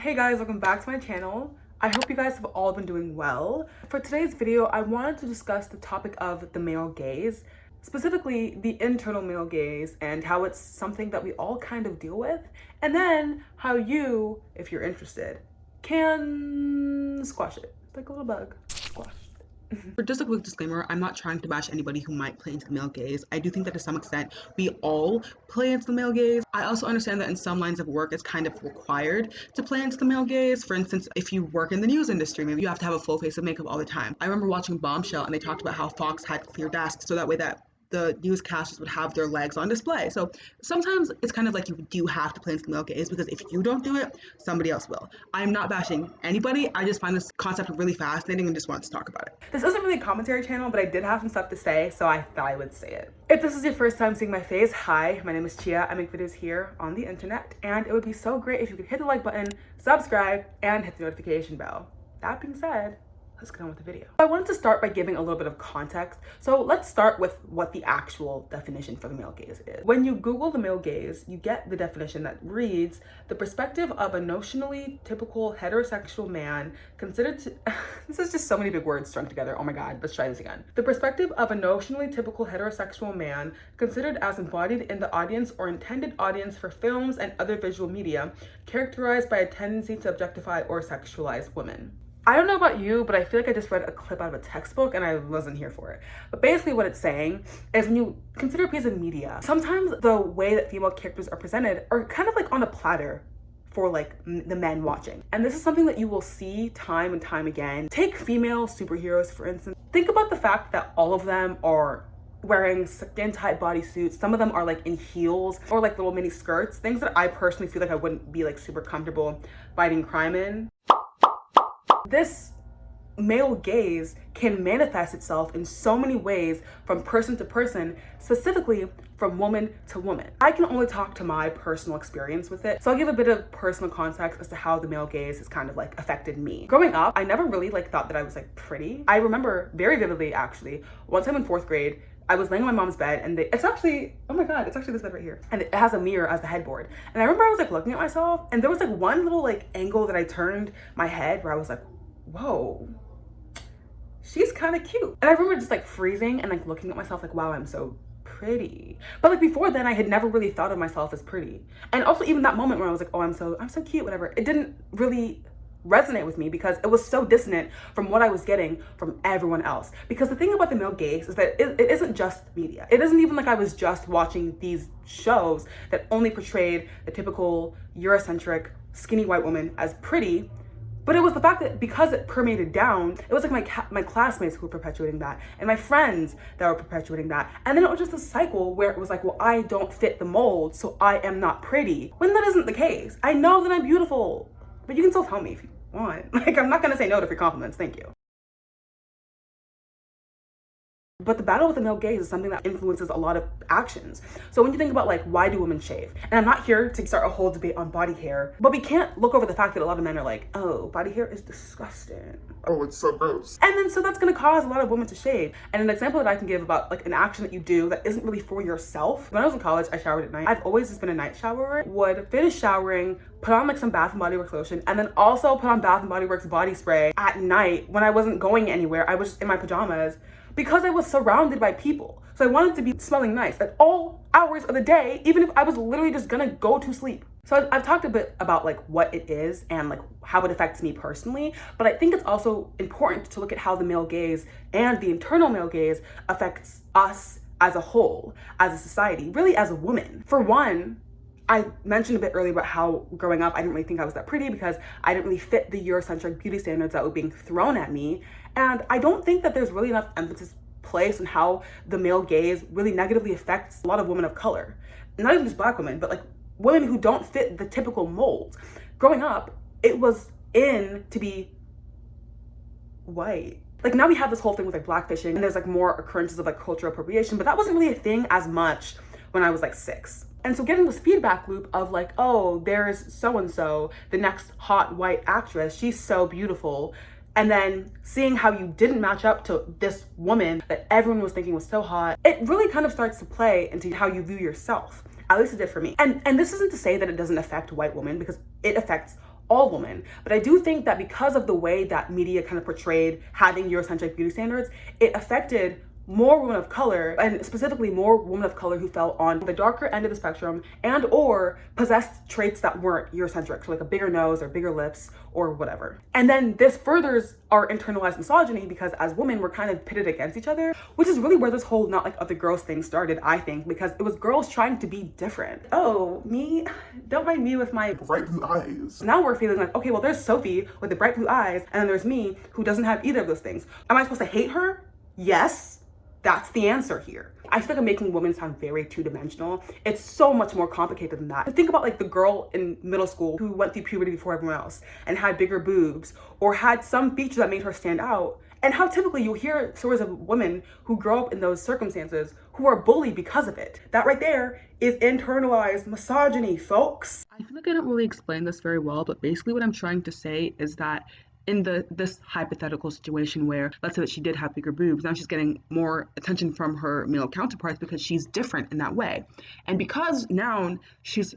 Hey guys, welcome back to my channel. I hope you guys have all been doing well. For today's video, I wanted to discuss the topic of the male gaze, specifically the internal male gaze and how it's something that we all kind of deal with, and then how you, if you're interested, can squash it like a little bug. Squash. For just a quick disclaimer, I'm not trying to bash anybody who might play into the male gaze. I do think that to some extent we all play into the male gaze. I also understand that in some lines of work it's kind of required to play into the male gaze. For instance, if you work in the news industry, maybe you have to have a full face of makeup all the time. I remember watching Bombshell and they talked about how Fox had clear desks so that way that the newscasters would have their legs on display. So sometimes it's kind of like you do have to play into the male gaze because if you don't do it, somebody else will. I'm not bashing anybody. I just find this concept really fascinating and just wanted to talk about it. This isn't really a commentary channel, but I did have some stuff to say, so I thought I would say it. If this is your first time seeing my face, hi, my name is Chia. I make videos here on the internet, and it would be so great if you could hit the like button, subscribe, and hit the notification bell. That being said, let's get on with the video. I wanted to start by giving a little bit of context. So let's start with what the actual definition for the male gaze is. When you Google the male gaze, you get the definition that reads, the perspective of a notionally typical heterosexual man considered to, this is just so many big words strung together. Oh my God, let's try this again. The perspective of a notionally typical heterosexual man considered as embodied in the audience or intended audience for films and other visual media, characterized by a tendency to objectify or sexualize women. I don't know about you, but I feel like I just read a clip out of a textbook and I wasn't here for it. But basically what it's saying is when you consider a piece of media, sometimes the way that female characters are presented are kind of like on a platter for like the men watching. And this is something that you will see time and time again. Take female superheroes, for instance. Think about the fact that all of them are wearing skin-tight bodysuits. Some of them are like in heels or like little mini skirts, things that I personally feel like I wouldn't be like super comfortable fighting crime in. This male gaze can manifest itself in so many ways from person to person, specifically from woman to woman. I can only talk to my personal experience with it, so I'll give a bit of personal context as to how the male gaze has kind of like affected me. Growing up, I never really like thought that I was like pretty. I remember very vividly actually, one time in 4th grade, I was laying on my mom's bed and it's actually, oh my God, it's actually this bed right here. And it has a mirror as the headboard. And I remember I was like looking at myself and there was like one little like angle that I turned my head where I was like, whoa, she's kind of cute. And I remember just like freezing and like looking at myself like, wow, I'm so pretty. But like before then I had never really thought of myself as pretty. And also even that moment where I was like, oh, I'm so cute, whatever. It didn't really resonate with me because it was so dissonant from what I was getting from everyone else. Because the thing about the male gaze is that it isn't just media. It isn't even like I was just watching these shows that only portrayed the typical Eurocentric skinny white woman as pretty. But it was the fact that because it permeated down, it was like my classmates who were perpetuating that and my friends that were perpetuating that. And then it was just a cycle where it was like, well, I don't fit the mold, so I am not pretty. When that isn't the case. I know that I'm beautiful, but you can still tell me if you want. Like, I'm not gonna say no to free compliments, thank you. But the battle with the male gaze is something that influences a lot of actions. So when you think about like, why do women shave? And I'm not here to start a whole debate on body hair, but we can't look over the fact that a lot of men are like, oh, body hair is disgusting. Oh, it's so gross. And then so that's gonna cause a lot of women to shave. And an example that I can give about like an action that you do that isn't really for yourself. When I was in college, I showered at night. I've always just been a night showerer. Would finish showering, put on like some Bath & Body Works lotion, and then also put on Bath & Body Works body spray at night when I wasn't going anywhere. I was just in my pajamas, because I was surrounded by people. So I wanted to be smelling nice at all hours of the day, even if I was literally just gonna go to sleep. So I've talked a bit about like what it is and like how it affects me personally, but I think it's also important to look at how the male gaze and the internal male gaze affects us as a whole, as a society, really as a woman. For one, I mentioned a bit earlier about how growing up, I didn't really think I was that pretty because I didn't really fit the Eurocentric beauty standards that were being thrown at me. And I don't think that there's really enough emphasis placed on how the male gaze really negatively affects a lot of women of color. Not even just Black women, but like women who don't fit the typical mold. Growing up, it was in to be white. Like now we have this whole thing with like blackfishing and there's like more occurrences of like cultural appropriation, but that wasn't really a thing as much when I was like 6. And so getting this feedback loop of like, oh, there's so-and-so, the next hot white actress, she's so beautiful. And then seeing how you didn't match up to this woman that everyone was thinking was so hot, it really kind of starts to play into how you view yourself. At least it did for me. And this isn't to say that it doesn't affect white women, because it affects all women. But I do think that because of the way that media kind of portrayed having Eurocentric beauty standards, it affected more women of color, and specifically more women of color who fell on the darker end of the spectrum and or possessed traits that weren't Eurocentric, so like a bigger nose or bigger lips or whatever. And then this furthers our internalized misogyny because as women we're kind of pitted against each other, which is really where this whole not like other girls thing started, I think, because it was girls trying to be different. Oh, me? Don't mind me with my bright blue eyes. Now we're feeling like, okay, well there's Sophie with the bright blue eyes and then there's me who doesn't have either of those things. Am I supposed to hate her? Yes. That's the answer here. I feel like I'm making women sound very two-dimensional. It's so much more complicated than that. Think about like the girl in middle school who went through puberty before everyone else and had bigger boobs or had some feature that made her stand out. And how typically you hear stories of women who grow up in those circumstances who are bullied because of it. That right there is internalized misogyny, folks. I feel like I don't really explain this very well, but basically what I'm trying to say is that in this hypothetical situation where let's say that she did have bigger boobs, now she's getting more attention from her male counterparts because she's different in that way. And because now she's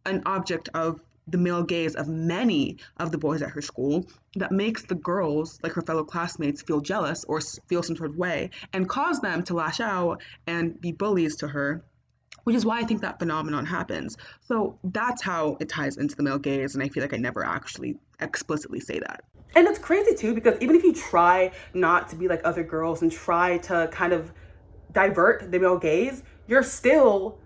an object of the male gaze of many of the boys at her school, that makes the girls, like her fellow classmates, feel jealous or feel some sort of way and cause them to lash out and be bullies to her, which is why I think that phenomenon happens. So that's how it ties into the male gaze, and I feel like I never actually explicitly say that. And it's crazy too, because even if you try not to be like other girls and try to kind of divert the male gaze, you're still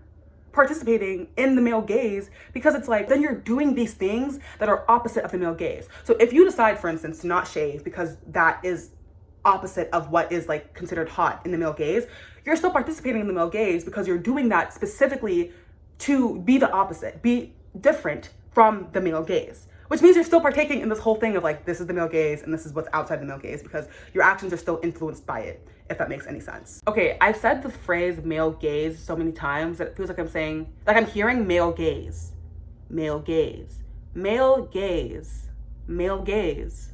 participating in the male gaze because it's like, then you're doing these things that are opposite of the male gaze. So if you decide, for instance, to not shave because that is opposite of what is like considered hot in the male gaze, you're still participating in the male gaze because you're doing that specifically to be the opposite, be different from the male gaze. Which means you're still partaking in this whole thing of like, this is the male gaze and this is what's outside the male gaze because your actions are still influenced by it, if that makes any sense. Okay, I've said the phrase male gaze so many times that it feels like I'm saying, like I'm hearing male gaze, male gaze, male gaze, male gaze.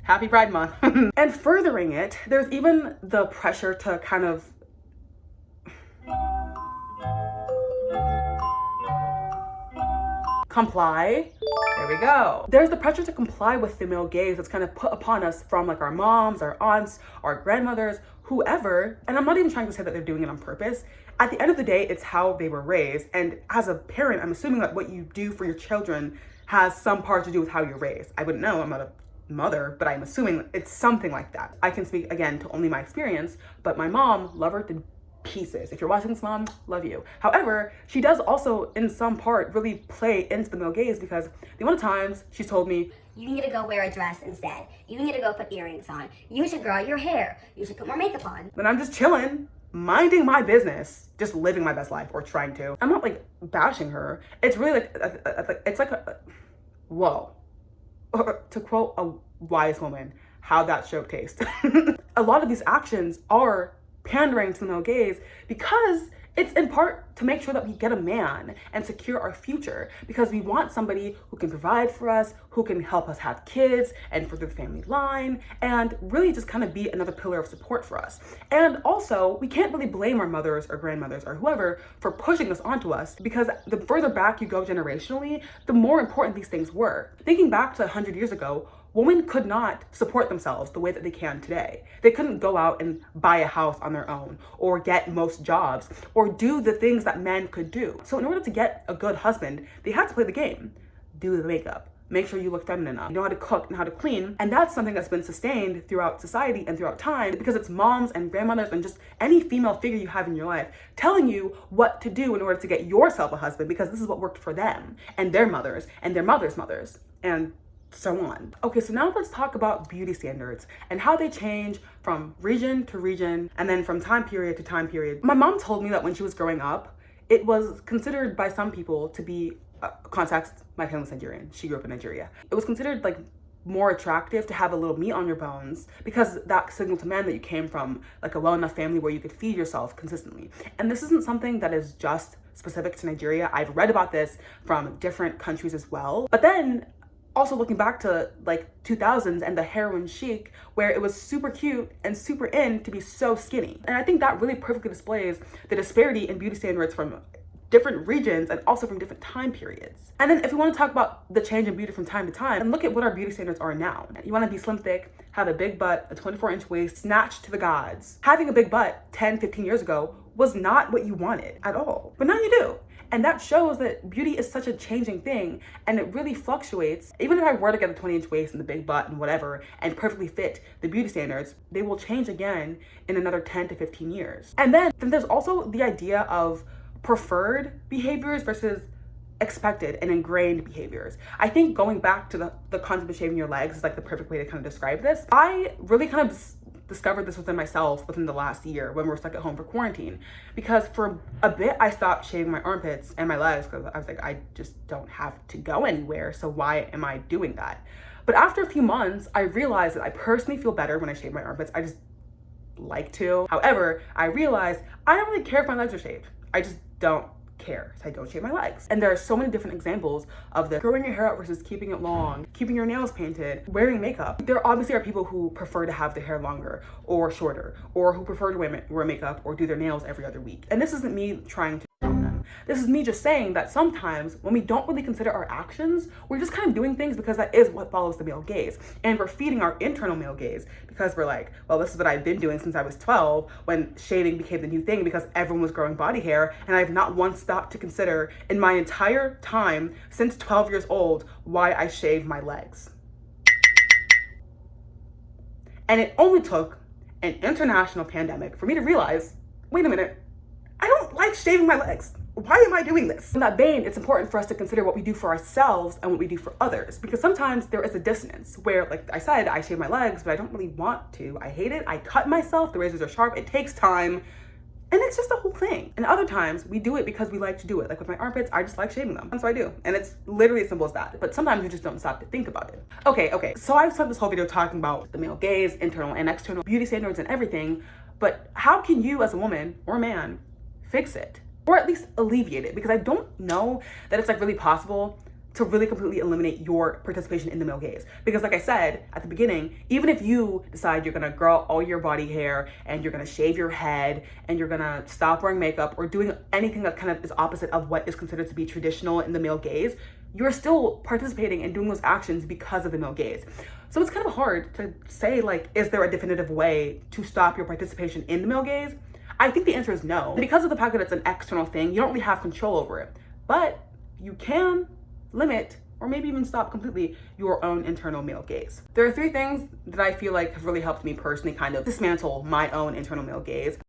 Happy Pride Month. And furthering it, there's even the pressure to kind of comply. There we go. There's the pressure to comply with the male gaze that's kind of put upon us from like our moms, our aunts, our grandmothers, whoever. And I'm not even trying to say that they're doing it on purpose. At the end of the day, it's how they were raised. And as a parent, I'm assuming that what you do for your children has some part to do with how you're raised. I wouldn't know, I'm not a mother, but I'm assuming it's something like that. I can speak again to only my experience, but my mom, love her to pieces. If you're watching this, mom, love you. However, she does also in some part really play into the male gaze because the amount of times she's told me, you need to go wear a dress instead. You need to go put earrings on. You should grow out your hair. You should put more makeup on. then I'm just chilling, minding my business, just living my best life or trying to. I'm not like bashing her. It's really like, it's like a, whoa. To quote a wise woman, how that show taste. A lot of these actions are pandering to the male gaze because it's in part to make sure that we get a man and secure our future because we want somebody who can provide for us, who can help us have kids and further the family line and really just kind of be another pillar of support for us. And also, we can't really blame our mothers or grandmothers or whoever for pushing this onto us because the further back you go generationally, the more important these things were. Thinking back to 100 years ago, women could not support themselves the way that they can today. They couldn't go out and buy a house on their own or get most jobs or do the things that men could do. So in order to get a good husband, they had to play the game, do the makeup, make sure you look feminine enough, you know how to cook and how to clean. And that's something that's been sustained throughout society and throughout time because it's moms and grandmothers and just any female figure you have in your life telling you what to do in order to get yourself a husband because this is what worked for them and their mothers and their mothers' mothers and so on. Okay, so now let's talk about beauty standards and how they change from region to region and then from time period to time period. My mom told me that when she was growing up, it was considered by some people to be, context, my family's Nigerian. She grew up in Nigeria. It was considered like more attractive to have a little meat on your bones because that signaled to men that you came from like a well-enough family where you could feed yourself consistently. And this isn't something that is just specific to Nigeria. I've read about this from different countries as well. But then also looking back to like 2000s and the heroin chic where it was super cute and super in to be so skinny. And I think that really perfectly displays the disparity in beauty standards from different regions and also from different time periods. And then if we want to talk about the change in beauty from time to time, and look at what our beauty standards are now. You want to be slim, thick, have a big butt, a 24-inch waist, snatched to the gods. Having a big butt 10, 15 years ago was not what you wanted at all, but now you do. And that shows that beauty is such a changing thing, and it really fluctuates. Even if I were to get a 20-inch waist and the big butt and whatever and perfectly fit the beauty standards, they will change again in another 10 to 15 years. And then there's also the idea of preferred behaviors versus expected and ingrained behaviors. I think going back to the concept of shaving your legs is like the perfect way to kind of describe this. I really kind of discovered this within myself within the last year when we were stuck at home for quarantine, because for a bit I stopped shaving my armpits and my legs because I was like, I just don't have to go anywhere, so why am I doing that? But after a few months, I realized that I personally feel better when I shave my armpits. I just like to. However, I realized I don't really care if my legs are shaved. I just don't care, so I don't shave my legs. And there are so many different examples of the growing your hair out versus keeping it long, keeping your nails painted, wearing makeup. There obviously are people who prefer to have their hair longer or shorter, or who prefer to wear makeup or do their nails every other week. And this isn't me trying to tell them. This is me just saying that sometimes when we don't really consider our actions, we're just kind of doing things because that is what follows the male gaze. And we're feeding our internal male gaze because we're like, well, this is what I've been doing since I was 12 when shaving became the new thing because everyone was growing body hair. And I've not once stopped to consider in my entire time since 12 years old why I shave my legs. And it only took an international pandemic for me to realize, wait a minute, I don't like shaving my legs. Why am I doing this? In that vein, it's important for us to consider what we do for ourselves and what we do for others, because sometimes there is a dissonance where, like I said, I shave my legs, but I don't really want to. I hate it. I cut myself. The razors are sharp. It takes time. And it's just a whole thing. And other times we do it because we like to do it. Like with my armpits, I just like shaving them. And so I do. And it's literally as simple as that. But sometimes we just don't stop to think about it. Okay. So I've spent this whole video talking about the male gaze, internal and external beauty standards and everything. But how can you as a woman or a man fix it? Or at least alleviate it? Because I don't know that it's like really possible to really completely eliminate your participation in the male gaze. Because like I said at the beginning, even if you decide you're gonna grow all your body hair and you're gonna shave your head and you're gonna stop wearing makeup or doing anything that kind of is opposite of what is considered to be traditional in the male gaze, you're still participating and doing those actions because of the male gaze. So it's kind of hard to say, like, is there a definitive way to stop your participation in the male gaze? I think the answer is no. Because of the fact that it's an external thing, you don't really have control over it. But you can limit or maybe even stop completely your own internal male gaze. There are 3 things that I feel like have really helped me personally kind of dismantle my own internal male gaze.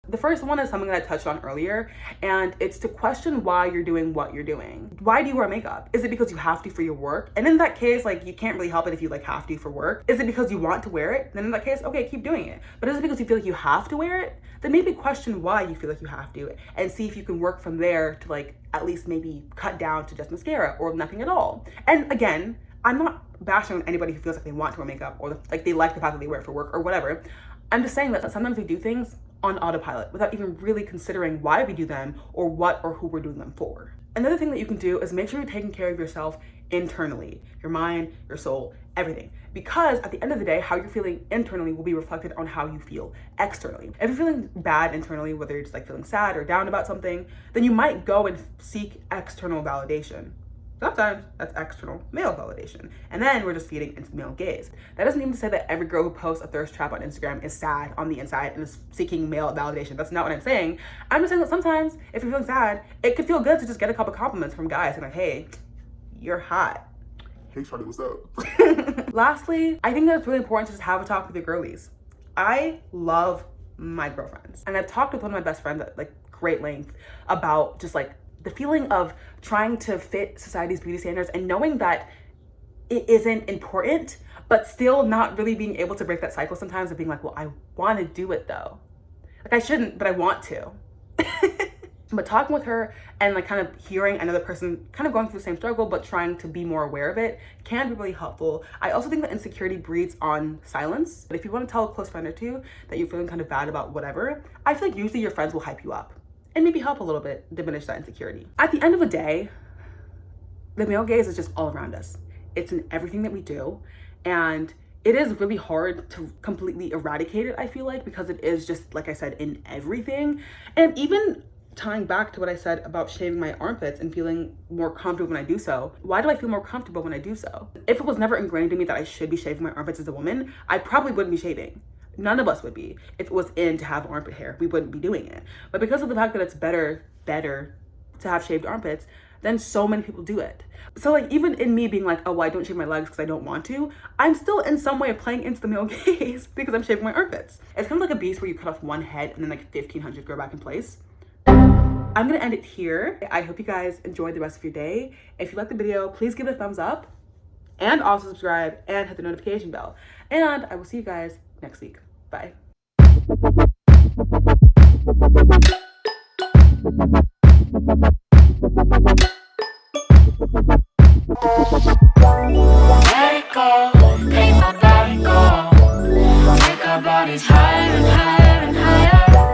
The first one is something that I touched on earlier, and it's to question why you're doing what you're doing. Why do you wear makeup? Is it because you have to for your work? And in that case, like, you can't really help it if you like have to for work. Is it because you want to wear it? Then in that case, okay, keep doing it. But is it because you feel like you have to wear it? Then maybe question why you feel like you have to and see if you can work from there to like at least maybe cut down to just mascara or nothing at all. And again, I'm not bashing on anybody who feels like they want to wear makeup or like they like the fact that they wear it for work or whatever. I'm just saying that sometimes we do things on autopilot without even really considering why we do them or what or who we're doing them for. Another thing that you can do is make sure you're taking care of yourself internally, your mind, your soul, everything. Because at the end of the day, how you're feeling internally will be reflected on how you feel externally. If you're feeling bad internally, whether you're just like feeling sad or down about something, then you might go and seek external validation. Sometimes that's external male validation. And then we're just feeding into the male gaze. That doesn't mean to say that every girl who posts a thirst trap on Instagram is sad on the inside and is seeking male validation. That's not what I'm saying. I'm just saying that sometimes if you're feeling sad, it could feel good to just get a couple compliments from guys and like, hey, you're hot. Hey, Charlie, what's up? Lastly, I think that it's really important to just have a talk with your girlies. I love my girlfriends. And I've talked with one of my best friends at like great length about just like the feeling of trying to fit society's beauty standards and knowing that it isn't important, but still not really being able to break that cycle sometimes of being like, well, I want to do it though. Like I shouldn't, but I want to. But talking with her and like kind of hearing another person kind of going through the same struggle, but trying to be more aware of it can be really helpful. I also think that insecurity breeds on silence. But if you want to tell a close friend or two that you're feeling kind of bad about whatever, I feel like usually your friends will hype you up and maybe help a little bit diminish that insecurity. At the end of the day, the male gaze is just all around us. It's in everything that we do. And it is really hard to completely eradicate it, I feel like, because it is just, like I said, in everything. And even tying back to what I said about shaving my armpits and feeling more comfortable when I do so, why do I feel more comfortable when I do so? If it was never ingrained in me that I should be shaving my armpits as a woman, I probably wouldn't be shaving. None of us would be. If it was in to have armpit hair, we wouldn't be doing it. But because of the fact that it's better to have shaved armpits, then so many people do it. So like, even in me being like, oh, well, I don't shave my legs because I don't want to, I'm still in some way playing into the male gaze because I'm shaving my armpits. It's kind of like a beast where you cut off one head and then like 1,500 grow back in place. I'm gonna end it here. I hope you guys enjoyed the rest of your day. If you liked the video, please give it a thumbs up and also subscribe and hit the notification bell. And I will see you guys next week. Bye. Let it go, make my body go. Take our bodies higher and higher and higher.